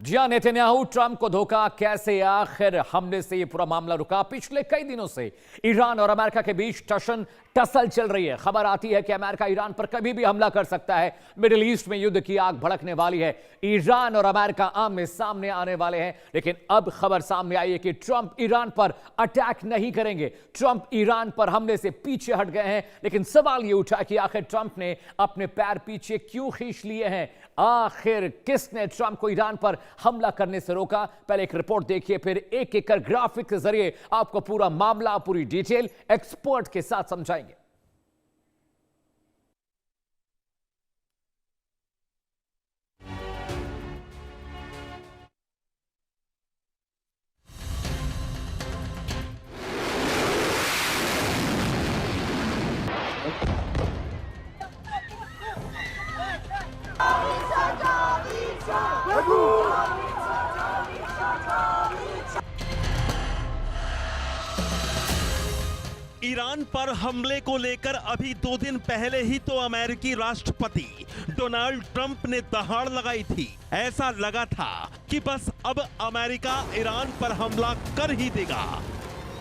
जी हां, Netanyahu Trump को धोखा कैसे आखिर हमले से यह पूरा मामला रुका। पिछले कई दिनों से ईरान और अमेरिका के बीच टसल चल रही है। खबर आती है कि अमेरिका ईरान पर कभी भी हमला कर सकता है। मिडिल ईस्ट में युद्ध की आग भड़कने वाली है। ईरान और अमेरिका आमने सामने आने वाले हैं। लेकिन अब खबर सामने आई है कि ट्रंप ईरान पर अटैक नहीं करेंगे। ट्रंप ईरान पर हमले से पीछे हट गए हैं। लेकिन सवाल यह उठा कि आखिर ट्रंप ने अपने पैर पीछे क्यों खींच लिए हैं। आखिर किसने ट्रंप को ईरान पर हमला करने से रोका। पहले एक रिपोर्ट देखिए, फिर एक एक कर ग्राफिक के जरिए आपको पूरा मामला, पूरी डिटेल एक्सपर्ट के साथ समझाएंगे। ईरान पर हमले को लेकर अभी 2 दिन पहले ही तो अमेरिकी राष्ट्रपति डोनाल्ड ट्रंप ने दहाड़ लगाई थी। ऐसा लगा था कि बस अब अमेरिका ईरान पर हमला कर ही देगा।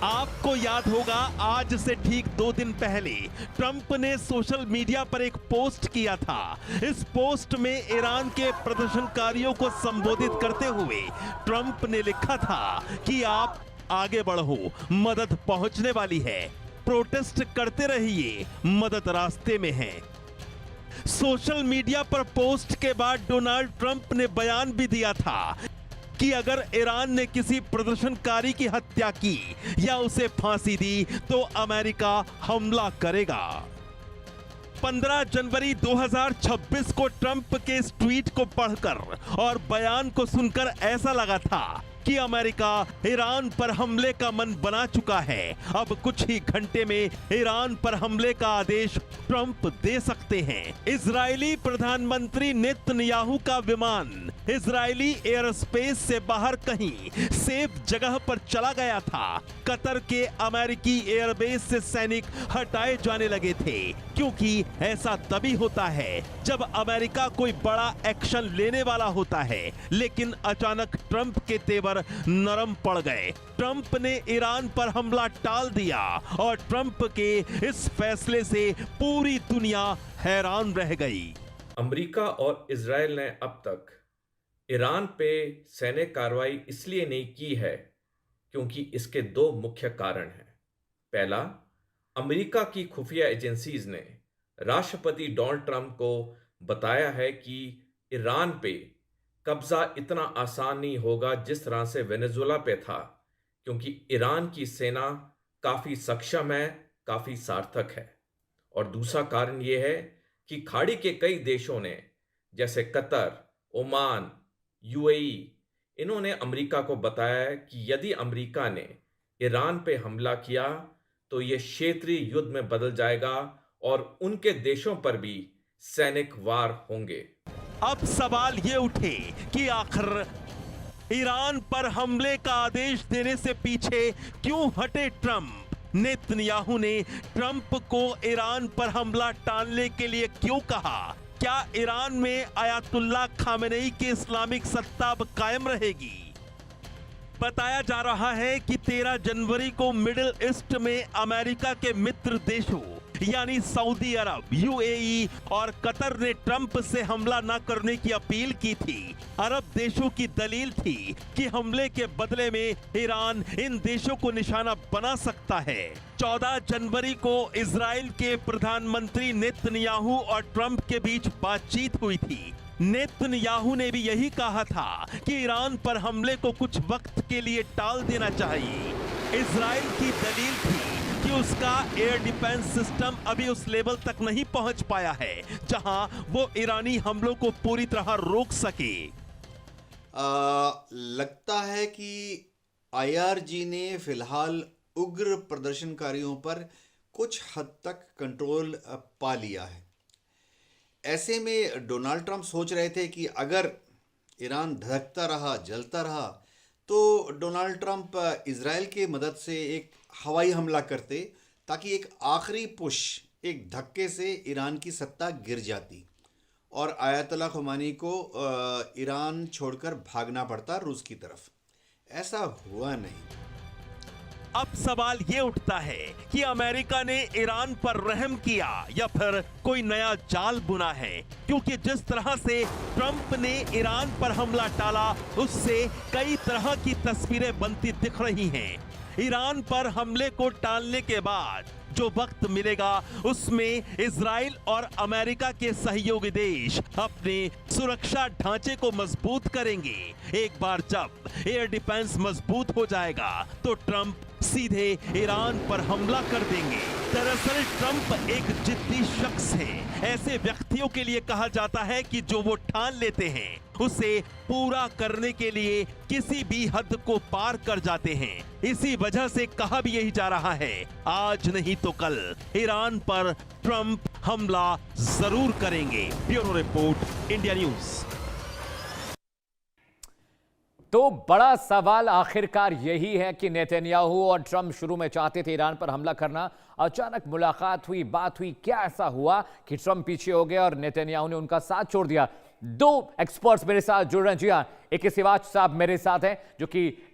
आपको याद होगा, आज से ठीक 2 दिन पहले ट्रंप ने सोशल मीडिया पर एक पोस्ट किया था। इस पोस्ट में ईरान के प्रदर्शनकारियों को संबोधित करते हुए ट्रंप ने लिखा था कि आप आगे बढ़ो, मदद पहुंचने वाली है, प्रोटेस्ट करते रहिए, मदद रास्ते में है। सोशल मीडिया पर पोस्ट के बाद डोनाल्ड ट्रंप ने बयान भी दिया था कि अगर ईरान ने किसी प्रदर्शनकारी की हत्या की या उसे फांसी दी तो अमेरिका हमला करेगा। 15 जनवरी 2026 को ट्रंप के इस ट्वीट को पढ़कर और बयान को सुनकर ऐसा लगा था कि अमेरिका ईरान पर हमले का मन बना चुका है। अब कुछ ही घंटे में ईरान पर हमले का आदेश ट्रंप दे सकते हैं। इजरायली प्रधानमंत्री नेतन्याहू का विमान इजरायली एयर स्पेस से बाहर कहीं सेफ जगह पर चला गया था। कतर के अमेरिकी एयरबेस से सैनिक हटाए जाने लगे थे, क्योंकि ऐसा तभी होता है जब अमेरिका कोई बड़ा एक्शन लेने वाला होता है। लेकिन अचानक ट्रंप के तेवर नरम पड़ गए। ट्रंप ने ईरान पर हमला टाल दिया और ट्रंप के इस फैसले से पूरी दुनिया हैरान रह गई। अमेरिका और इजराइल ने अब तक ईरान पे सैन्य कार्रवाई इसलिए नहीं की है क्योंकि इसके 2 मुख्य कारण हैं। पहला, अमेरिका की खुफिया एजेंसीज ने राष्ट्रपति डोनाल्ड ट्रंप को बताया है कि ईरान पे कब्जा इतना आसान नहीं होगा जिस तरह से वेनेजुएला पे था, क्योंकि ईरान की सेना काफ़ी सक्षम है, काफ़ी सार्थक है। और दूसरा कारण यह है कि खाड़ी के कई देशों ने, जैसे कतर, ओमान, यूएई, इन्होंने अमेरिका को बताया है कि यदि अमेरिका ने ईरान पे हमला किया तो यह क्षेत्रीय युद्ध में बदल जाएगा और उनके देशों पर भी सैनिक वार होंगे। अब सवाल ये उठे कि आखिर ईरान पर हमले का आदेश देने से पीछे क्यों हटे ट्रंप। नेतन्याहू ने ट्रंप को ईरान पर हमला टालने के लिए क्यों कहा। क्या ईरान में आयतुल्लाह खामेनेई की इस्लामिक सत्ता अब कायम रहेगी। बताया जा रहा है कि 13 जनवरी को मिडिल ईस्ट में अमेरिका के मित्र देशों यानी सऊदी अरब, यूएई और कतर ने ट्रंप से हमला न करने की अपील की थी। अरब देशों की दलील थी कि हमले के बदले में ईरान इन देशों को निशाना बना सकता है। 14 जनवरी को इजराइल के प्रधानमंत्री नेतन्याहू और ट्रंप के बीच बातचीत हुई थी। नेतन्याहू ने भी यही कहा था कि ईरान पर हमले को कुछ वक्त के लिए टाल देना चाहिए। इजराइल की दलील थी कि उसका एयर डिफेंस सिस्टम अभी उस लेवल तक नहीं पहुंच पाया है जहां वो ईरानी हमलों को पूरी तरह रोक सके। लगता है कि आईआरजी ने फिलहाल उग्र प्रदर्शनकारियों पर कुछ हद तक कंट्रोल पा लिया है। ऐसे में डोनाल्ड ट्रंप सोच रहे थे कि अगर ईरान धड़कता रहा, जलता रहा, तो डोनाल्ड ट्रंप इजराइल की मदद से एक हवाई हमला करते ताकि एक आखिरी पुश, एक धक्के से ईरान की सत्ता गिर जाती और आयतुल्लाह खुमैनी को ईरान छोड़कर भागना पड़ता रूस की तरफ। ऐसा हुआ नहीं। अब सवाल ये उठता है कि अमेरिका ने ईरान पर रहम किया या फिर कोई नया जाल बुना है, क्योंकि जिस तरह से ट्रंप ने ईरान पर हमला टाला उससे कई तरह की तस्वीरें बनती दिख रही हैं। ईरान पर हमले को टालने के बाद जो वक्त मिलेगा उसमें इजराइल और अमेरिका के सहयोगी देश अपने सुरक्षा ढांचे को मजबूत करेंगे। एक बार जब एयर डिफेंस मजबूत हो जाएगा तो ट्रंप सीधे ईरान पर हमला कर देंगे। दरअसल ट्रंप एक जिद्दी शख्स है। ऐसे व्यक्तियों के लिए कहा जाता है कि जो वो ठान लेते हैं उसे पूरा करने के लिए किसी भी हद को पार कर जाते हैं। इसी वजह से कहा भी यही जा रहा है, आज नहीं तो कल ईरान पर ट्रंप हमला जरूर करेंगे। Bureau report, India news. तो बड़ा सवाल आखिरकार यही है कि नेतन्याहू और ट्रंप शुरू में चाहते थे ईरान पर हमला करना, अचानक मुलाकात हुई, बात हुई, क्या ऐसा हुआ कि ट्रंप पीछे हो गया और नेतन्याहू ने उनका साथ छोड़ दिया। दो एक्सपर्ट्स मेरे साथ जुड़ रहे हैं। जी हाँ, एक सिवाच साहब मेरे साथ हैं जो कि